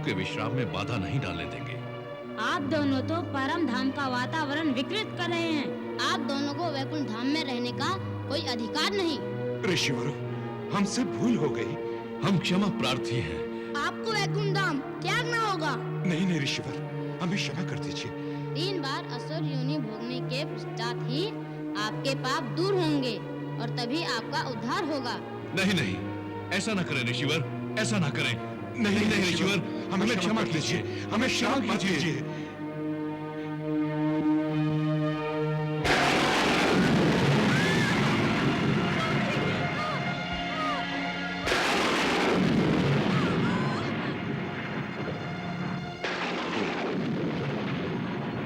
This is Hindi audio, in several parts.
के विश्राम में बाधा नहीं डालने देंगे। आप दोनों तो परम धाम का वातावरण विकृत कर रहे हैं। आप दोनों को वैकुंठ धाम में रहने का कोई अधिकार नहीं। ऋषिवर, हमसे भूल हो गई। हम क्षमा प्रार्थी हैं। आपको वैकुंठ धाम त्यागना होगा। नहीं ऋषिवर, हमें क्षमा कर दीजिए। 3 बार असुर योनि भोगने के पश्चात ही आपके पाप दूर होंगे और तभी आपका उद्धार होगा। नहीं नहीं, ऐसा न करें ऋषिवर, ऐसा न करें। नहीं ऋषिवर, हमें क्षमा कीजिए, हमें क्षमा कीजिए।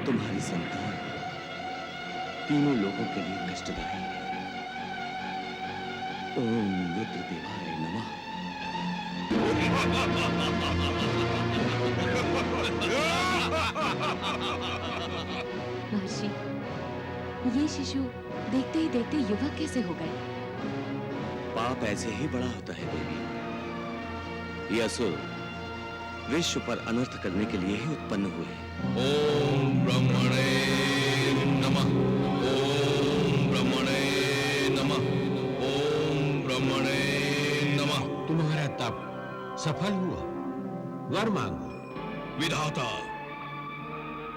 तुम्हारी संतान तीनों लोगों के लिए कष्टदायी है। ओम रुद्रदेवाय नमः। महर्षि, ये शिशु देखते ही देखते युवक कैसे हो गए? पाप ऐसे ही बड़ा होता है देवी। ये असुर विश्व पर अनर्थ करने के लिए ही उत्पन्न हुए हैं। ओम ब्रह्मणे नमः। ओम ब्रह्मणे नमः। ओम ब्रह्मणे नमः। तुम्हारा तप सफल हुआ, वर मांगो। विधाता,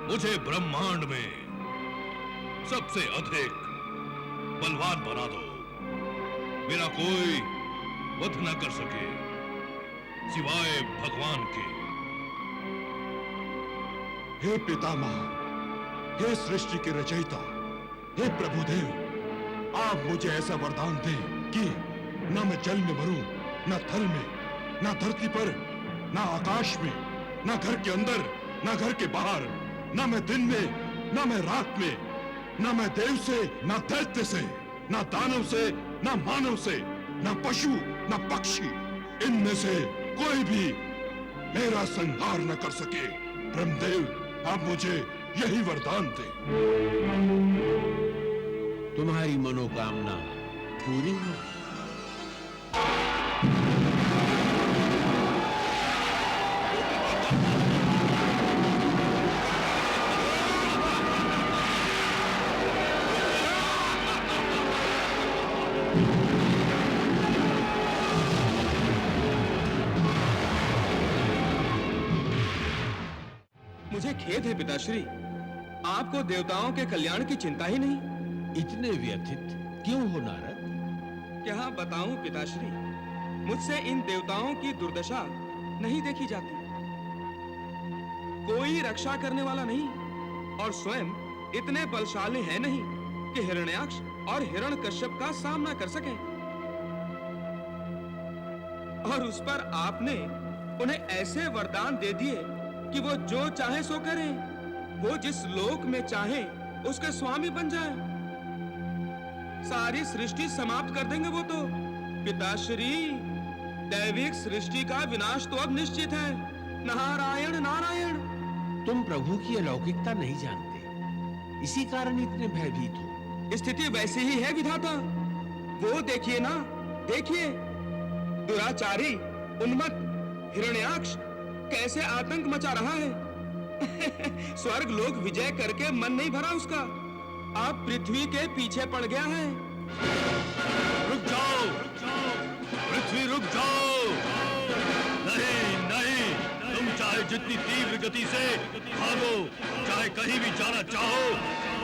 मुझे ब्रह्मांड में सबसे अधिक बलवान बना दो। मेरा कोई वध न कर सके सिवाय भगवान के। हे पितामह, हे सृष्टि के रचयिता, हे प्रभुदेव, आप मुझे ऐसा वरदान दें कि न मैं जल में मरूं, न थल में, न धरती पर, न आकाश में, न घर के अंदर, न घर के बाहर, न मैं दिन में, न मैं रात में, न मैं देव से, न दैत्य से, न दानव से, न मानव से, न पशु, न पक्षी, इनमें से कोई भी मेरा संहार न कर सके। ब्रह्मदेव, आप मुझे यही वरदान दें। तुम्हारी मनोकामना पूरी हो। मुझे खेद है पिताश्री, आपको देवताओं के कल्याण की चिंता ही नहीं। इतने व्यथित क्यों हो नारद? क्या बताऊं पिताश्री, मुझसे इन देवताओं की दुर्दशा नहीं देखी जाती। कोई रक्षा करने वाला नहीं और स्वयं इतने बलशाली है नहीं कि हिरण्याक्ष और हिरण्यकश्यप का सामना कर सकें। और उस पर आपने उन्हें ऐसे वरदान दे दिए कि वो जो चाहे सो करें, वो जिस लोक में चाहे उसके स्वामी बन जाए। सारी सृष्टि समाप्त कर देंगे वो तो। पिताश्री, दैविक सृष्टि का विनाश तो अब निश्चित है। नारायण नारायण। तुम प्रभु की अलौकिकता नहीं जानते, इसी कारण इतने भयभीत हो। स्थिति वैसी ही है विधाता। वो देखिए ना, देखिए, दुराचारी उन्मत्त हिरण्याक्ष कैसे आतंक मचा रहा है। स्वर्ग लोक विजय करके मन नहीं भरा उसका, अब पृथ्वी के पीछे पड़ गया है। रुक जाओ, पृथ्वी रुक जाओ। नहीं नहीं, तुम चाहे जितनी तीव्र गति से भागो, चाहे कहीं भी जाना चाहो,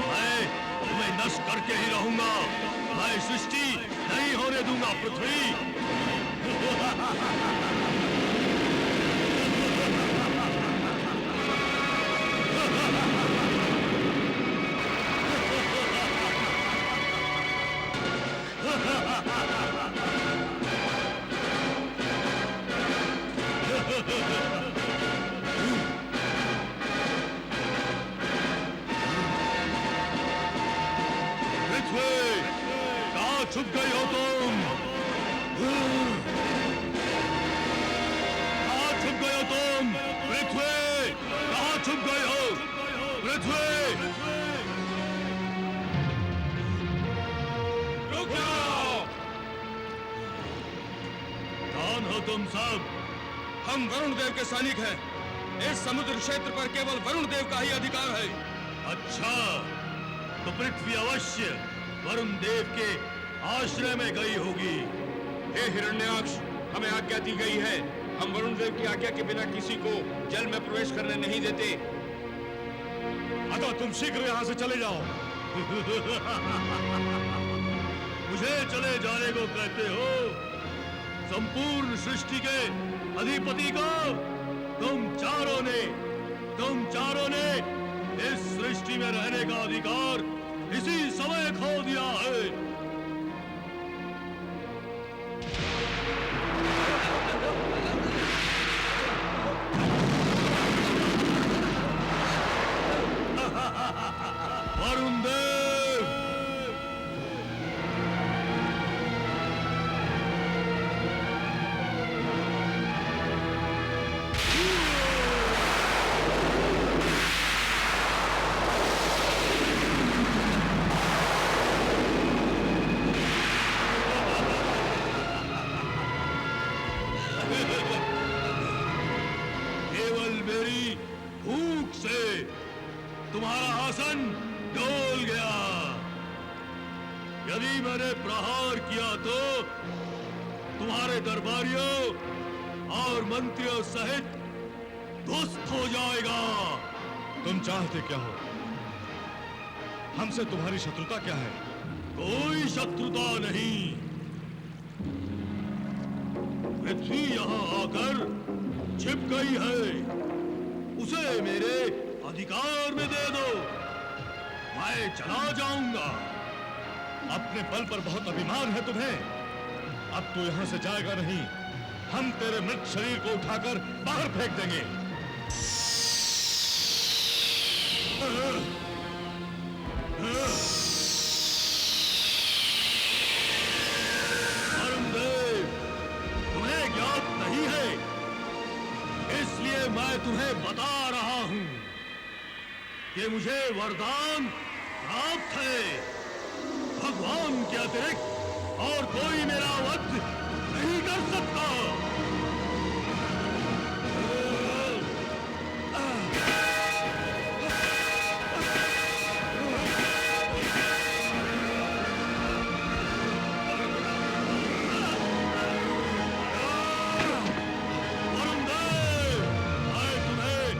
मैं तुम्हें नष्ट करके ही रहूंगा। मैं सृष्टि नहीं होने दूंगा पृथ्वी। छुप गई हो तुम? कहाँ छुप गए हो तुम? पृथ्वी, कहाँ छुप गए हो? पृथ्वी, रुक जाओ। कौन हो तुम सब? हम वरुण देव के सैनिक हैं। इस समुद्र क्षेत्र पर केवल वरुण देव का ही अधिकार है। अच्छा, तो पृथ्वी अवश्य वरुण देव के आश्रय में गई होगी। हे हिरण्याक्ष, हमें आज्ञा दी गई है, हम वरुण देव की आज्ञा के बिना किसी को जल में प्रवेश करने नहीं देते। अतः तुम शीघ्र यहाँ से चले जाओ। मुझे चले जाने को कहते हो? संपूर्ण सृष्टि के अधिपति को तुम चारों ने इस सृष्टि में रहने का अधिकार इसी समय खो दिया है। वरुण देव, केवल मेरी भूख से तुम्हारा आसन डोल गया। यदि मैंने प्रहार किया तो तुम्हारे दरबारियों और मंत्रियों सहित ध्वस्त हो जाएगा। तुम चाहते क्या हो? हमसे तुम्हारी शत्रुता क्या है? कोई शत्रुता नहीं। पृथ्वी यहाँ आकर छिप गई है, उसे मेरे अधिकार में दे दो, मैं चला जाऊंगा। अपने बल पर बहुत अभिमान है तुम्हें। अब तू यहाँ से जाएगा नहीं। हम तेरे मृत शरीर को उठाकर बाहर फेंक देंगे। वरुण देव, तुम्हें ज्ञात नहीं है, इसलिए मैं तुम्हें बता रहा हूं कि मुझे वरदान प्राप्त है। भगवान के अतिरिक्त और कोई मेरा वध नहीं कर सकता। वरुण देव, मैं तुम्हें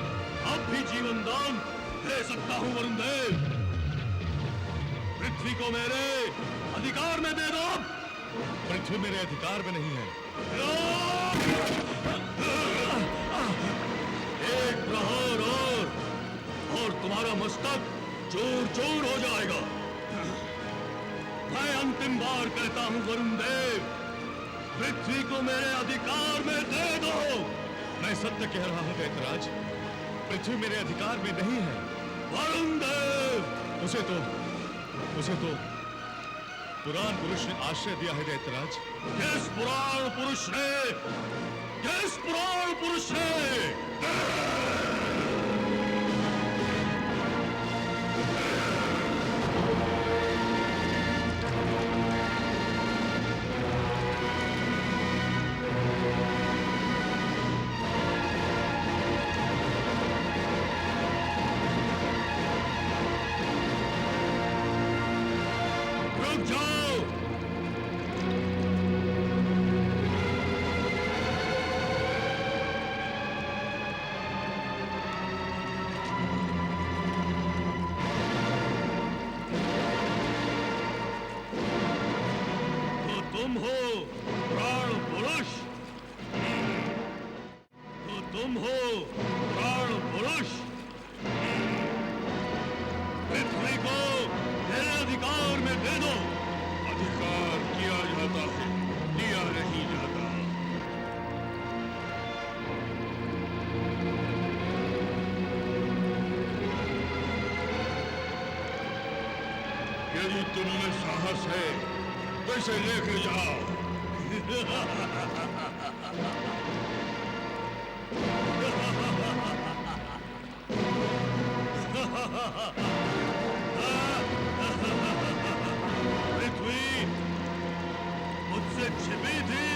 अब भी जीवन दान दे सकता हूं। वरुण देव, पृथ्वी को मेरे अधिकार में दे दो। पृथ्वी मेरे अधिकार में नहीं है। एक प्रहार और तुम्हारा मस्तक चूर चूर हो जाएगा। मैं अंतिम बार कहता हूं वरुण देव, पृथ्वी को मेरे अधिकार में दे दो। मैं सत्य कह रहा हूं दैत्यराज, पृथ्वी मेरे अधिकार में नहीं है। वरुण देव, उसे तो पुराण पुरुष ने आश्रय दिया है दैत्यराज। किस पुराण पुरुष ने? किस पुराण पुरुष ने? रुक जाओ। तो तुम हो प्राण पुरुष? तो तुम हो प्राण पुरुष? पृथ्वी को मेरे अधिकार में दे दो। अधिकार किया जाता है, दिया नहीं जाता। यदि तुमने साहस है तो इसे लेकर जाओ। पृथ्वी मुझसे छिपी थी।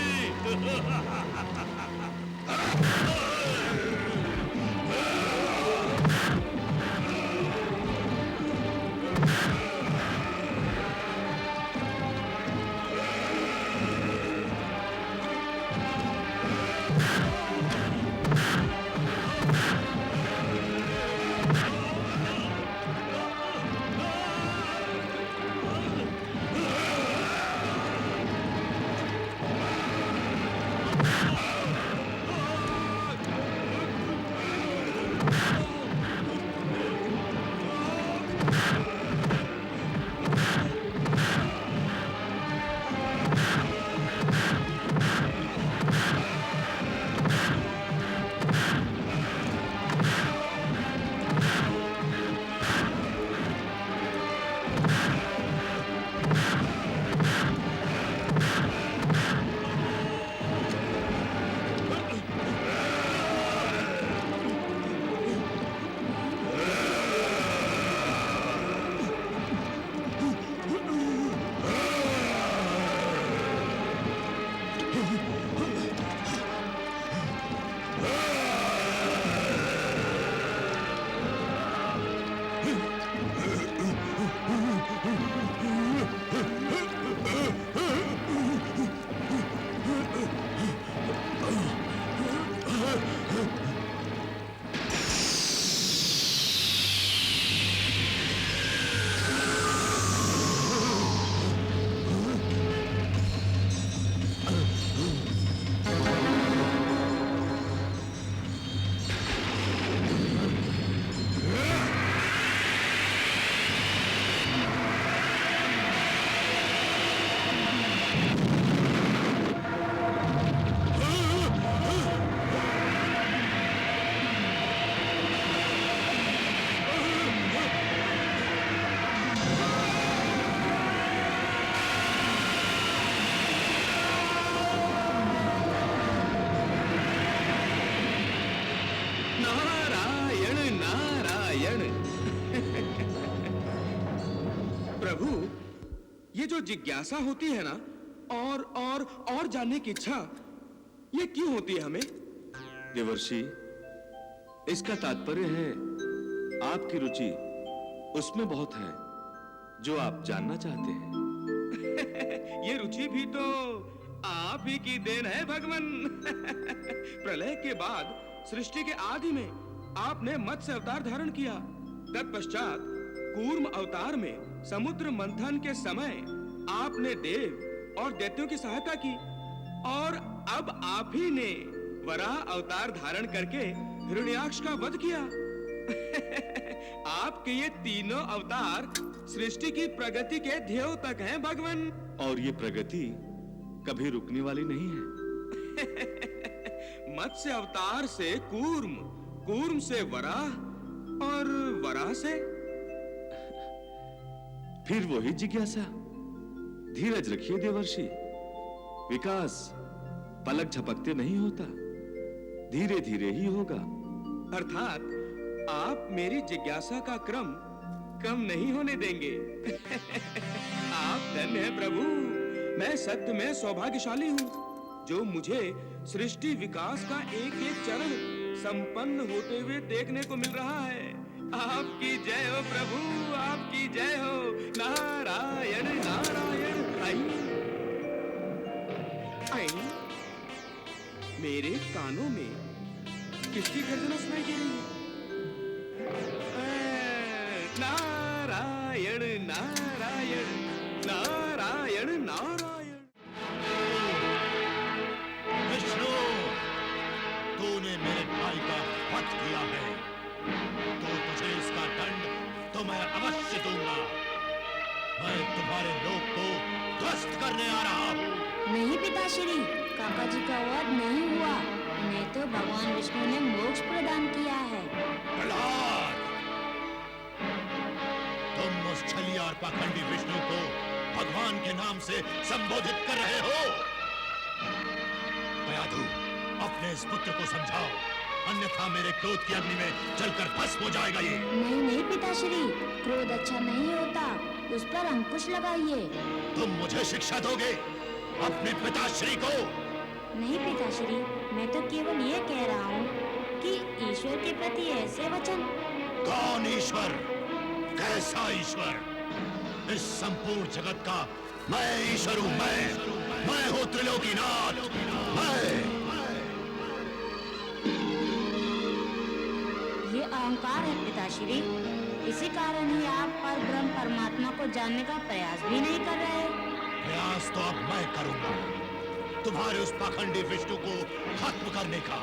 नारायण। प्रभु, ये जो जिज्ञासा होती है ना, और जानने की इच्छा, ये क्यों होती है हमें? देवर्षि, इसका तात्पर्य है आपकी रुचि उसमें बहुत है जो आप जानना चाहते हैं। ये रुचि भी तो आप ही की देन है भगवान। प्रलय के बाद सृष्टि के आदि में आपने मत्स्य अवतार धारण किया। तत्पश्चात कूर्म अवतार में समुद्र मंथन के समय आपने देव और दैत्यों की सहायता की, और अब आप ही ने वराह अवतार धारण करके हिरण्याक्ष का वध किया। आपके ये तीनों अवतार सृष्टि की प्रगति के ध्येय तक हैं भगवान। और ये प्रगति कभी रुकने वाली नहीं है। मत्स्य अवतार से कूर्म, कूर्म से वराह, और वराह से फिर वही जिज्ञासा। धीरज रखिए देवर्षि, विकास पलक झपकते नहीं होता, धीरे धीरे ही होगा। अर्थात आप मेरी जिज्ञासा का क्रम कम नहीं होने देंगे। आप धन्य हैं प्रभु। मैं सत्य में सौभाग्यशाली हूँ जो मुझे सृष्टि विकास का एक एक चरण संपन्न होते हुए देखने को मिल रहा है। आपकी जय हो प्रभु, आपकी जय हो। नारायण नारायण। आई मेरे कानों में किसकी गर्जना सुनाई दे रही है? नारायण नारायण नारायण नारायण। विष्णु, तूने मेरे भाई का वध किया है, तो तुझे इसका दंड तो मैं अवश्य दूंगा। मैं तुम्हारे लोक को ध्वस्त करने आ रहा हूँ। नहीं पिताश्री, काका जी का वध नहीं हुआ, उन्हें तो भगवान विष्णु ने मोक्ष प्रदान किया है। प्रहलाद, तुम उस छलिया और पाखंडी विष्णु को भगवान के नाम से संबोधित कर रहे हो। दयादु, अपने इस पुत्र को समझाओ, अन्यथा मेरे क्रोध की अग्नि में जलकर भस्म हो जाएगा ये। नहीं नहीं पिताश्री, क्रोध अच्छा नहीं होता, उस पर अंकुश लगाइए। तुम मुझे शिक्षा दोगे अपने पिताश्री को? नहीं पिताश्री, मैं तो केवल ये कह रहा हूँ कि ईश्वर के प्रति ऐसे वचन। कौन ईश्वर? कैसा ईश्वर? इस संपूर्ण जगत का मैं ईश्वर हूँ। मैं हूँ त्रिलोकीनाथ। ये अहंकार है पिताश्री, इसी कारण ही आप परब्रह्म परमात्मा को जानने का प्रयास भी नहीं कर रहे। प्रयास तो अब मैं करूंगा, तुम्हारे उस पाखंडी विष्णु को खत्म करने का।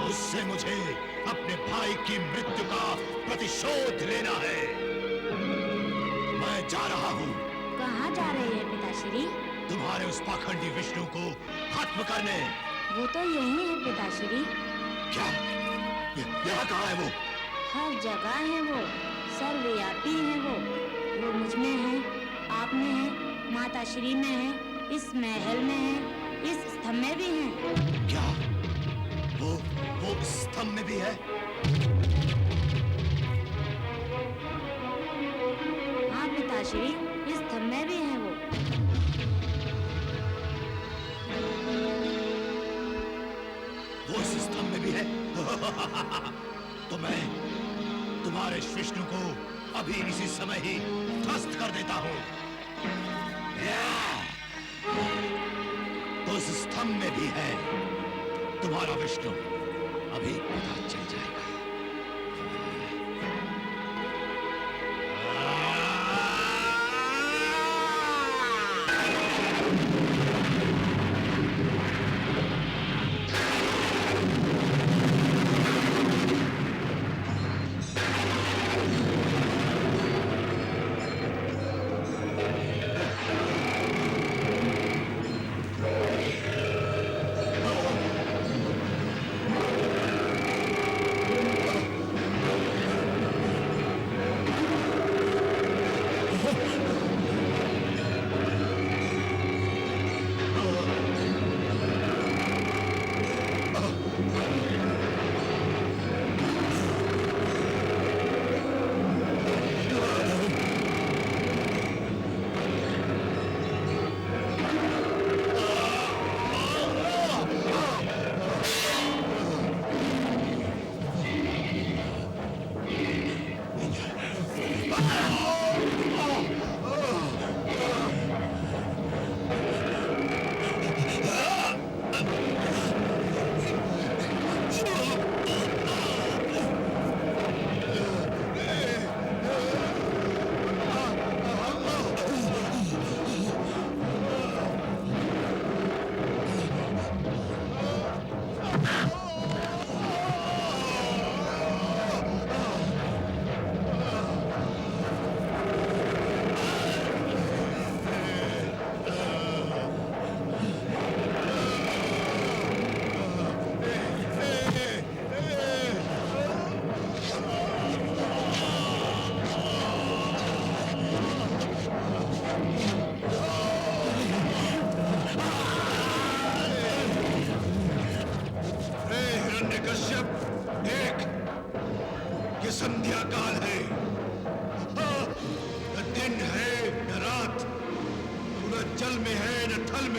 उससे मुझे अपने भाई की मृत्यु का प्रतिशोध लेना है। मैं जा रहा हूँ। कहाँ जा रहे हैं पिताश्री? तुम्हारे उस पाखंडी विष्णु को खत्म करने। वो तो यही है पिताश्री। क्या? यहाँ कहाँ है वो? हर जगह है वो, सर्वव्यापी है वो मुझ में है, आप में है, माता श्री में है, इस महल में है, इस स्तंभ में भी है। क्या? वो स्तंभ में भी है? हाँ पिताश्री, इस स्तंभ में भी है वो। वो इस स्तंभ में भी है? तो मैं तुम्हारे विष्णु को अभी इसी समय ही ध्वस्त कर देता हूँ। तो इस स्तंभ में भी है तुम्हारा विष्णु, अभी पता चल जाएगा।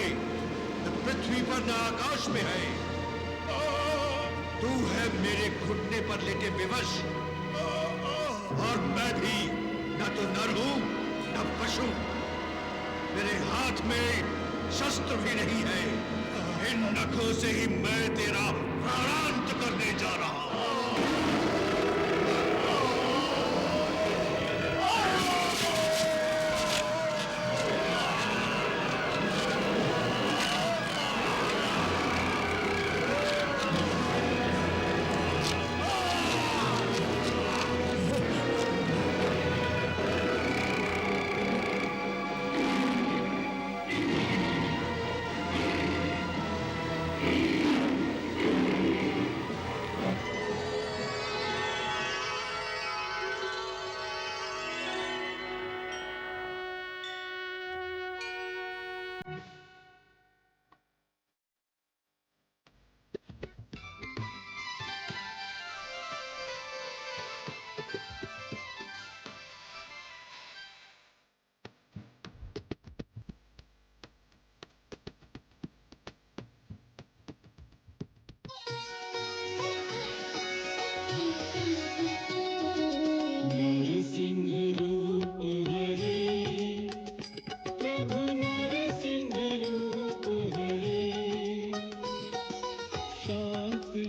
में, न पृथ्वी पर न आकाश में है। तू है मेरे घुटने पर लेटे विवश, और मैं भी न तो नर हूं न पशु। मेरे हाथ में शस्त्र भी नहीं है। इन नखों से ही मैं तेरा प्राणांत करने जा रहा हूं।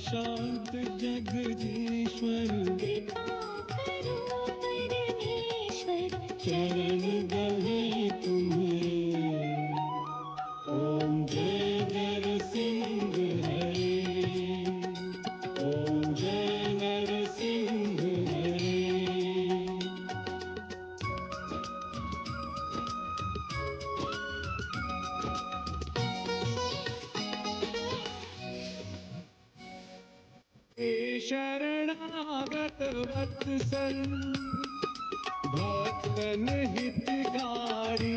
शांत जगदीश्वर कृपा करो परमेश्वर, चरण गहे तुम्हें। ओम जय नरसिंह हरे, ओम जय नरसिंह हरे। शरणागत वत्सल भक्तन हितकारी,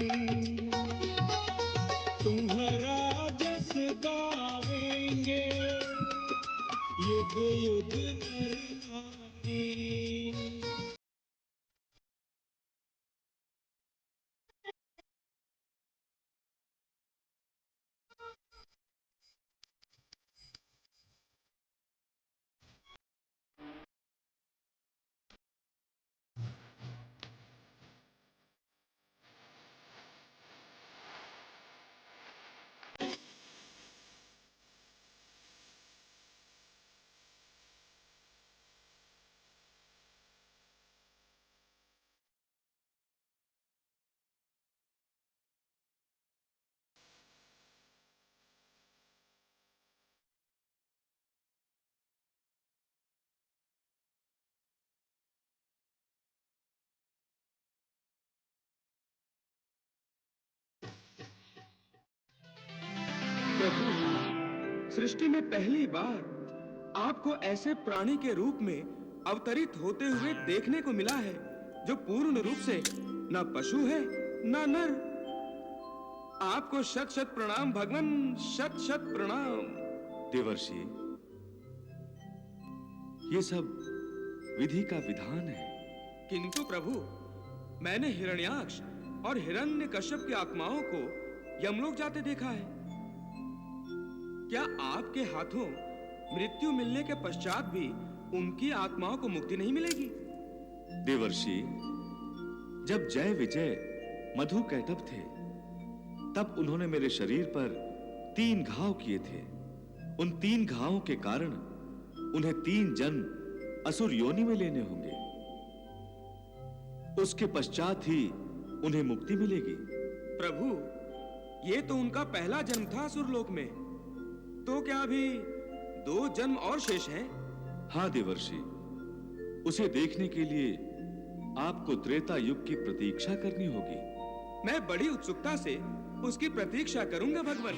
तुम्हारा जस गावेंगे युग युग नर नारी। प्रभु, सृष्टि में पहली बार आपको ऐसे प्राणी के रूप में अवतरित होते हुए देखने को मिला है जो पूर्ण रूप से न पशु है न नर। आपको शत शत प्रणाम भगवान, शत शत प्रणाम। देवर्षि, ये सब विधि का विधान है। किंतु प्रभु, मैंने हिरण्याक्ष और हिरण्यकश्यप की आत्माओं को यमलोक जाते देखा है। क्या आपके हाथों मृत्यु मिलने के पश्चात भी उनकी आत्माओं को मुक्ति नहीं मिलेगी? देवर्षि, जब जय विजय मधु कैटभ थे, तब उन्होंने मेरे शरीर पर 3 घाव किए थे। उन 3 घावों के कारण उन्हें 3 जन्म असुर योनि में लेने होंगे। उसके पश्चात ही उन्हें मुक्ति मिलेगी। प्रभु, ये तो उनका पहला जन्म था असुरलोक में, तो क्या अभी 2 जन्म और शेष हैं? हाँ देवर्षि, उसे देखने के लिए आपको त्रेता युग की प्रतीक्षा करनी होगी। मैं बड़ी उत्सुकता से उसकी प्रतीक्षा करूंगा भगवान।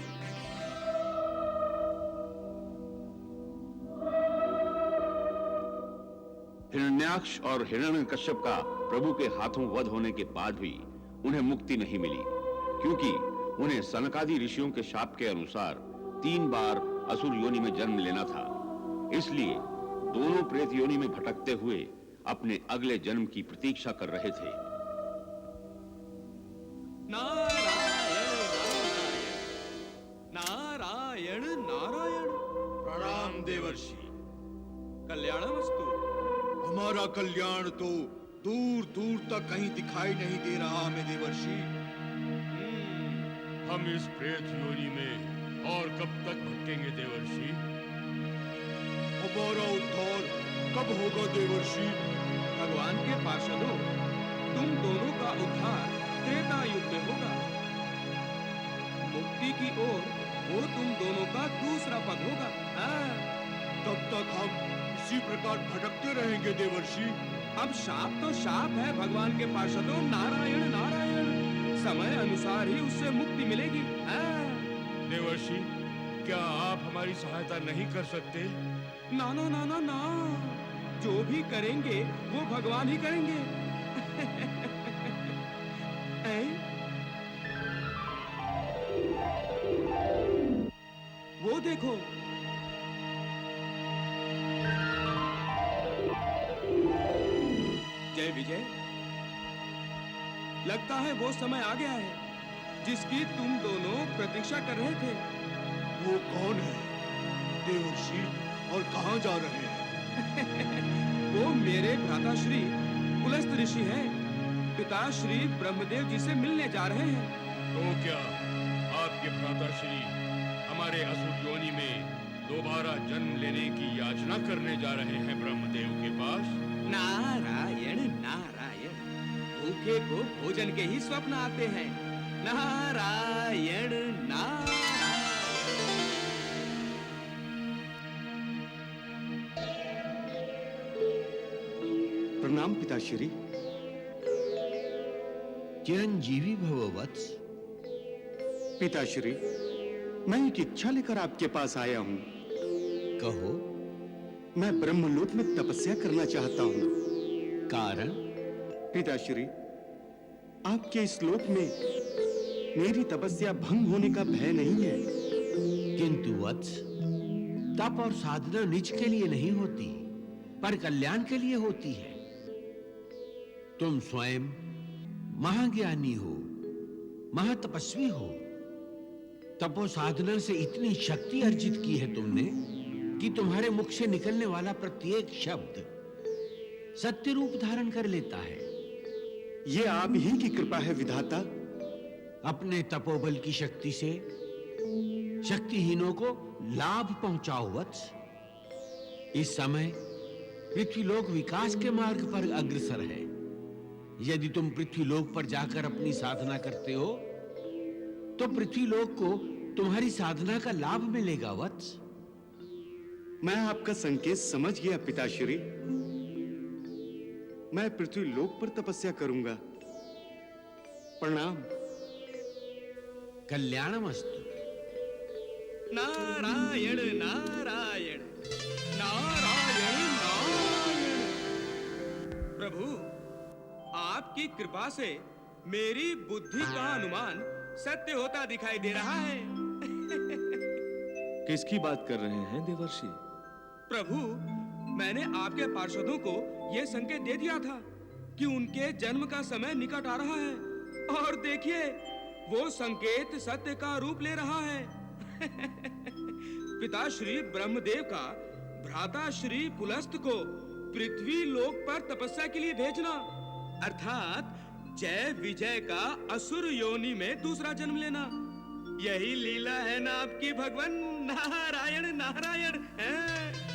हिरण्याक्ष और हिरण्यकश्यप का प्रभु के हाथों वध होने के बाद भी उन्हें मुक्ति नहीं मिली, क्योंकि उन्हें सनकादि ऋषियों के शाप के अनुसार 3 बार असुर योनि में जन्म लेना था। इसलिए दोनों प्रेत योनि में भटकते हुए अपने अगले जन्म की प्रतीक्षा कर रहे थे। नारायण नारायण। देवर्षि। कल्याणमस्तु। हमारा कल्याण तो दूर दूर तक कहीं दिखाई नहीं दे रहा हमें देवर्षि। हम इस प्रेत योनि में और कब तक भटकेंगे देवर्षि? हमारा उद्धार कब होगा देवर्षि? भगवान के पार्षदों, तुम दोनों का उद्धार त्रेता युग में होगा। मुक्ति की ओर वो तुम दोनों का दूसरा पद होगा। तब तक हम इसी प्रकार भटकते रहेंगे देवर्षि। अब शाप तो शाप है भगवान के पार्षदों, नारायण नारायण। समय अनुसार ही उससे मुक्ति मिलेगी। देवर्षि, क्या आप हमारी सहायता नहीं कर सकते? ना ना ना ना ना, जो भी करेंगे वो भगवान ही करेंगे। वो देखो, जय विजय। लगता है वो समय आ गया है जिसकी तुम दोनों प्रतीक्षा कर रहे थे। वो कौन है देवर्षि और कहाँ जा रहे हैं? वो मेरे भ्राताश्री पुलस्त ऋषि हैं। पिताश्री ब्रह्मदेव जी से मिलने जा रहे हैं। तो क्या आपके भ्राताश्री हमारे असुर योनि में दोबारा जन्म लेने की याचना करने जा रहे हैं ब्रह्मदेव के पास? नारायण नारायण, भूखे को भोजन के ही स्वप्न आते हैं। नारायण नारायण। प्रणाम पिताश्री। चिरंजीवी भव वत्स। पिताश्री, मैं एक इच्छा लेकर आपके पास आया हूँ। कहो। मैं ब्रह्मलोक में तपस्या करना चाहता हूँ। कारण? पिताश्री, आपके इस लोक में मेरी तपस्या भंग होने का भय नहीं है। किंतु वत्स, तप और साधना निज के लिए नहीं होती, पर कल्याण के लिए होती है। तुम स्वयं महाज्ञानी हो, महातपस्वी हो। तपो साधना से इतनी शक्ति अर्जित की है तुमने कि तुम्हारे मुख से निकलने वाला प्रत्येक शब्द सत्य रूप धारण कर लेता है। ये आप ही की कृपा है विधाता। अपने तपोबल की शक्ति से शक्तिहीनों को लाभ पहुंचाओ वत्स। इस समय पृथ्वीलोक विकास के मार्ग पर अग्रसर है। यदि तुम पृथ्वीलोक पर जाकर अपनी साधना करते हो तो पृथ्वीलोक को तुम्हारी साधना का लाभ मिलेगा वत्स। मैं आपका संकेत समझ गया पिताश्री। मैं पृथ्वीलोक पर तपस्या करूंगा। प्रणाम। कल्याणमस्तु। नारायण नारायण नारायण नारायण। प्रभु, आपकी कृपा से मेरी बुद्धि का अनुमान सत्य होता दिखाई दे रहा है। किसकी बात कर रहे हैं देवर्षि? प्रभु, मैंने आपके पार्षदों को यह संकेत दे दिया था कि उनके जन्म का समय निकट आ रहा है, और देखिए वो संकेत सत्य का रूप ले रहा है। पिताश्री ब्रह्मदेव का भ्राताश्री पुलस्त को पृथ्वी लोक पर तपस्या के लिए भेजना, अर्थात जय विजय का असुर योनि में दूसरा जन्म लेना, यही लीला है ना आपकी भगवान। नारायण नारायण है।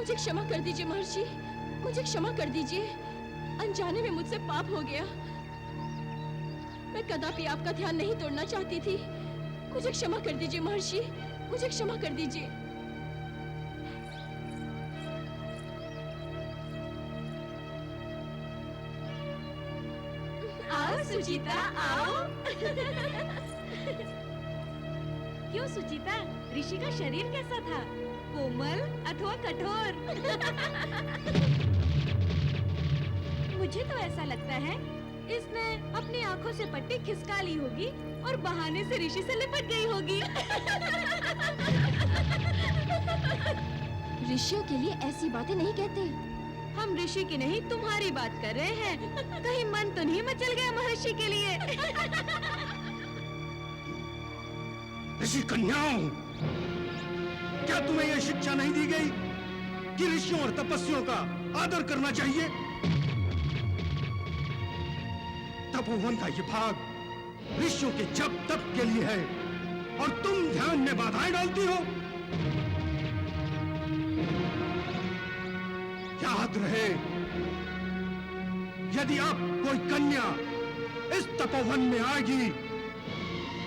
मुझे क्षमा कर दीजिए महर्षि, मुझे क्षमा कर दीजिए। अनजाने में मुझसे पाप हो गया। मैं कदापि आपका ध्यान नहीं तोड़ना चाहती थी। मुझे क्षमा कर दीजिए महर्षि, मुझे क्षमा कर दीजिए। आओ सुचिता, आओ। क्यों सुचिता, ऋषि का शरीर कैसा था? कोमल अथवा कठोर? मुझे तो ऐसा लगता है इसने अपनी आंखों से पट्टी खिसका ली होगी और बहाने से ऋषि से लिपट गई होगी। ऋषियों के लिए ऐसी बातें नहीं कहते। हम ऋषि की नहीं तुम्हारी बात कर रहे हैं। कहीं मन तो नहीं मचल गया महर्षि के लिए? ऋषि कन्याओं, क्या तुम्हें यह शिक्षा नहीं दी गई कि ऋषियों और तपस्वियों का आदर करना चाहिए? तपोवन का ये भाग ऋषियों के जप तप के लिए है और तुम ध्यान में बाधाएं डालती हो। याद रहे, यदि अब कोई कन्या इस तपोवन में आएगी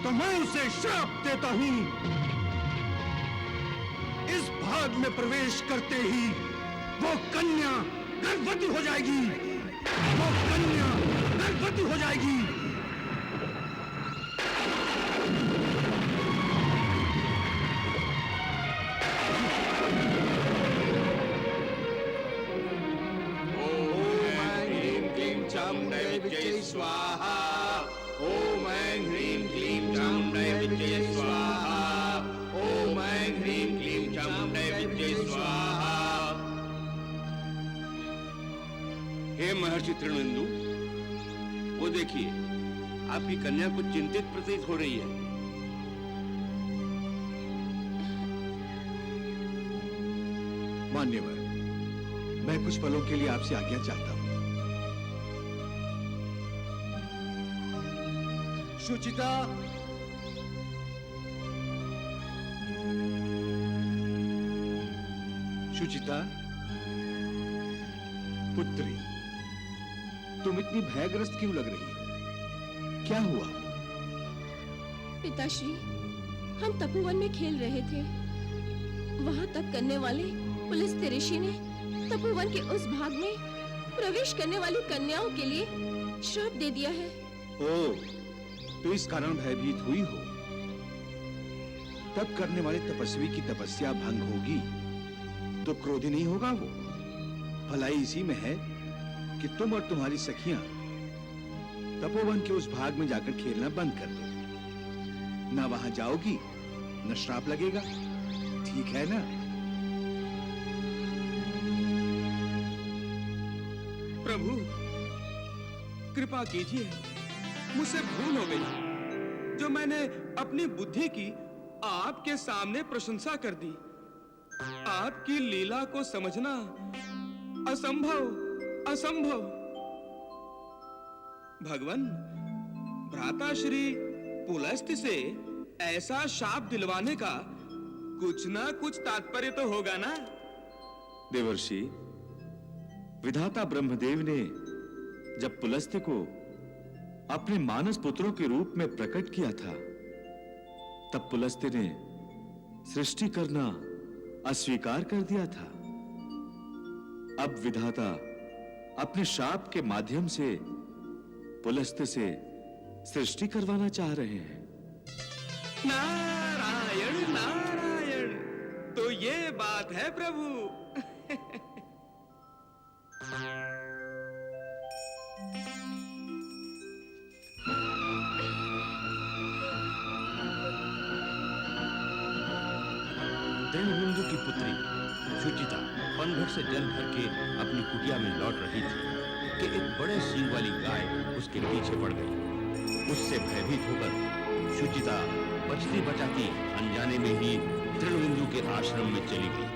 तो मैं उसे श्राप देता हूं। इस भाग में प्रवेश करते ही वो कन्या गर्भवती हो जाएगी। वो कन्या गर्भवती हो जाएगी। स्वाहा। ओम ऐं ह्रीं क्लीं चामुण्डाय विद्महे स्वाहा। ओम ऐं ह्रीं क्लीं चामुण्डाय विद्महे स्वाहा। हे महर्षि तृणबिंदु, वो देखिए, आपकी कन्या कुछ चिंतित प्रतीत हो रही है। मान्यवर, मैं कुछ पलों के लिए आपसे आज्ञा चाहता हूं। शुचिता, शुचिता, पुत्री, तुम इतनी भयग्रस्त क्यों लग रही हो? क्या हुआ? पिताश्री, हम तपोवन में खेल रहे थे। वहां तप करने वाले पुलिस ऋषि ने तपोवन के उस भाग में प्रवेश करने वाली कन्याओं के लिए श्राप दे दिया है। ओह, तो इस कारण भयभीत हुई हो। तप करने वाले तपस्वी की तपस्या भंग होगी तो क्रोधी नहीं होगा वो। भलाई इसी में है कि तुम और तुम्हारी सखियां तपोवन के उस भाग में जाकर खेलना बंद कर दो। ना वहां जाओगी न श्राप लगेगा। ठीक है ना? प्रभु, कृपा कीजिए, मुझसे भूल हो गई जो मैंने अपनी बुद्धि की आपके सामने प्रशंसा कर दी। आपकी लीला को समझना असंभव असंभव। भगवान, भ्राता श्री पुलस्त्य से ऐसा शाप दिलवाने का कुछ ना कुछ तात्पर्य तो होगा ना? देवर्षि, विधाता ब्रह्मदेव ने जब पुलस्त्य को अपने मानस पुत्रों के रूप में प्रकट किया था, तब पुलस्त्य ने सृष्टि करना अस्वीकार कर दिया था। अब विधाता अपने शाप के माध्यम से पुलस्त्य से सृष्टि करवाना चाह रहे हैं। नारायण नारायण, तो ये बात है प्रभु। तृणबिंदु की पुत्री शुचिता पनघट से जल भर के अपनी कुटिया में लौट रही थी कि एक बड़े सींग वाली गाय उसके पीछे पड़ गई। उससे भयभीत होकर शुचिता बचती बचाती अनजाने में ही तृणबिंदु के आश्रम में चली गई।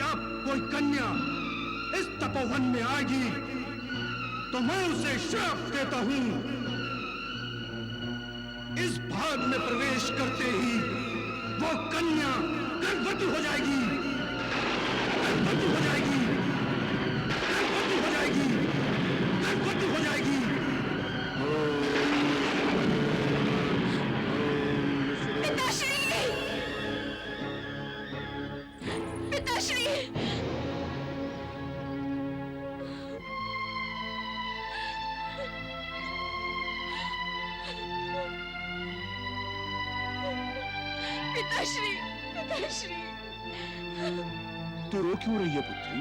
अब कोई कन्या इस तपोवन में आएगी तो मैं उसे श्राप देता हूं। इस भाग में प्रवेश करते ही वो कन्या गर्भवती हो जाएगी, गर्भवती हो जाएगी, गर्भवती हो जाएगी, गर्भवती हो जाएगी। पिताश्री! पिताश्री! पिताश्री! पिताश्री! तो रो क्यों रही है पुत्री?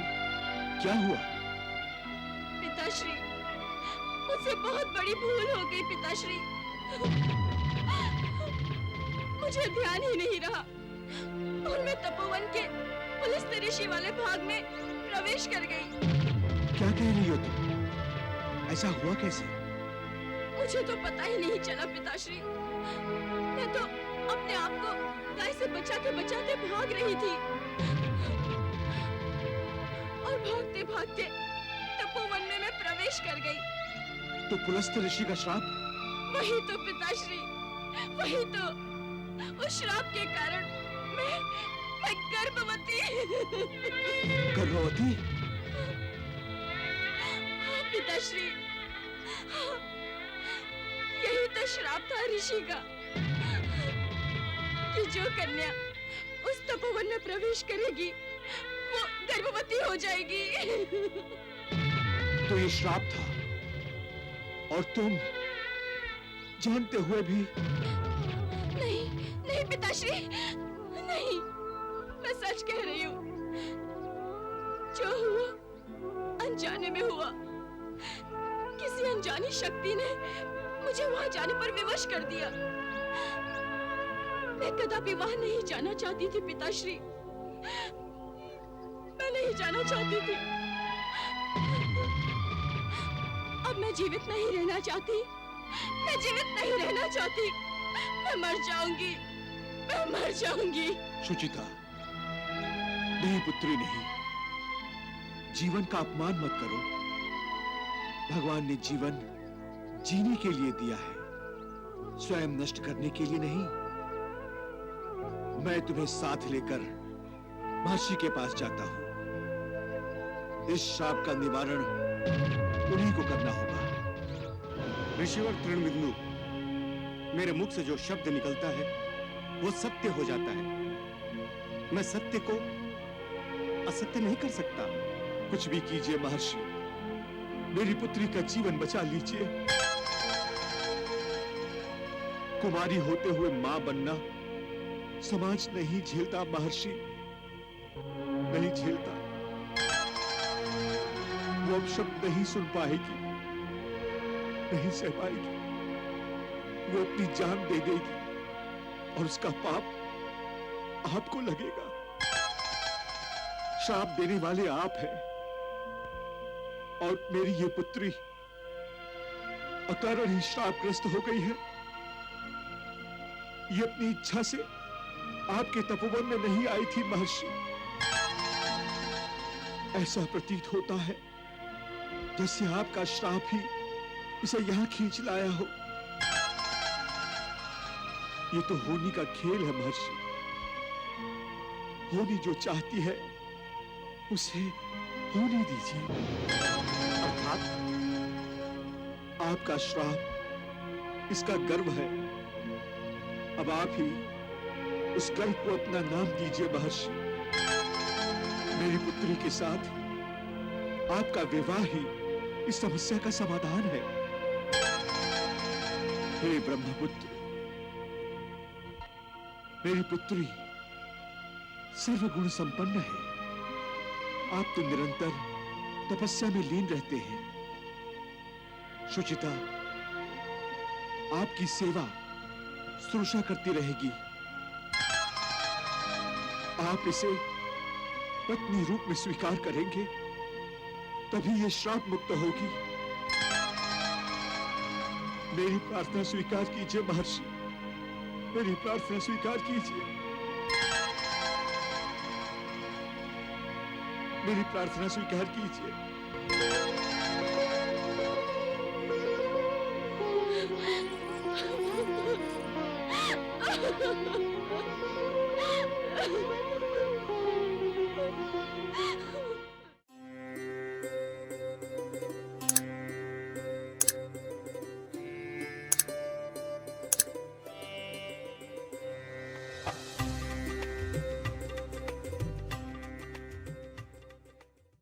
क्या हुआ? पिताश्री, मुझसे बहुत बड़ी भूल हो गई पिताश्री। मुझे ध्यान ही नहीं रहा और मैं तपोवन के पुलिस ऋषि वाले भाग में प्रवेश कर गई। क्या कह रही हो तुम? ऐसा हुआ कैसे? मुझे तो पता ही नहीं चला पिताश्री। मैं तो अपने आप को गाय से बचाते बचाते भाग रही थी और भागते भागते तपोवन में मैं प्रवेश कर गई। तो पुलस्त्य ऋषि का श्राप? वही तो पिताश्री, वही तो। उस श्राप के कारण मैं गर्भवती। गर्भवती? पिताश्री, यही तो श्राप था ऋषि का कि जो कन्या उस तपोवन में प्रवेश करेगी वो गर्भवती हो जाएगी। तो ये श्राप था और तुम जानते हुए भी? नहीं, नहीं पिताश्री, नहीं, मैं सच कह रही हूँ। जो हुआ अनजाने में हुआ। किसी अनजानी शक्ति ने मुझे वहां जाने पर विवश कर दिया। मैं कदापि वहां नहीं जाना चाहती थी पिताश्री, मैं नहीं जाना चाहती थी। अब मैं जीवित नहीं रहना चाहती, मैं जीवित नहीं रहना चाहती। मैं मर जाऊंगी, मैं मर जाऊंगी। सुचिता, नहीं पुत्री नहीं। जीवन का अपमान मत करो। भगवान ने जीवन जीने के लिए दिया है, स्वयं नष्ट करने के लिए नहीं। मैं तुम्हें साथ लेकर महर्षि के पास जाता हूं। इस शाप का निवारण उन्हीं को करना होगा। ऋषिवर तृणविंदु, मेरे मुख से जो शब्द निकलता है वो सत्य हो जाता है। मैं सत्य को असत्य नहीं कर सकता। कुछ भी कीजिए महर्षि, मेरी पुत्री का जीवन बचा लीजिए। कुमारी होते हुए मां बनना समाज नहीं झेलता महर्षि, नहीं झेलता। वो अब शब्द नहीं सुन पाएगी, नहीं सह पाएगी। वो अपनी जान दे देगी और उसका पाप आपको लगेगा। श्राप देने वाले आप हैं और मेरी ये पुत्री अकारण ही श्रापग्रस्त हो गई है। ये अपनी इच्छा से आपके तपोवन में नहीं आई थी महर्षि। ऐसा प्रतीत होता है जैसे आपका श्राप ही इसे यहां खींच लाया हो। ये तो होनी का खेल है महर्षि। होनी जो चाहती है उसे होने दीजिए। अर्थात आपका श्राप इसका गर्व है। अब आप ही उस गर्व को अपना नाम दीजिए महर्षि। मेरी पुत्री के साथ आपका विवाह ही इस समस्या का समाधान है। हे ब्रह्मपुत्र, मेरी पुत्री सर्वगुण संपन्न है। आप तो निरंतर तपस्या में लीन रहते हैं। सुचिता आपकी सेवा शुश्रूषा करती रहेगी। आप इसे पत्नी रूप में स्वीकार करेंगे तभी ये श्राप मुक्त होगी। मेरी प्रार्थना स्वीकार कीजिए महर्षि, मेरी प्रार्थना स्वीकार कीजिए। मेरी प्रार्थना स्वीकार कीजिए। Ha ha ha!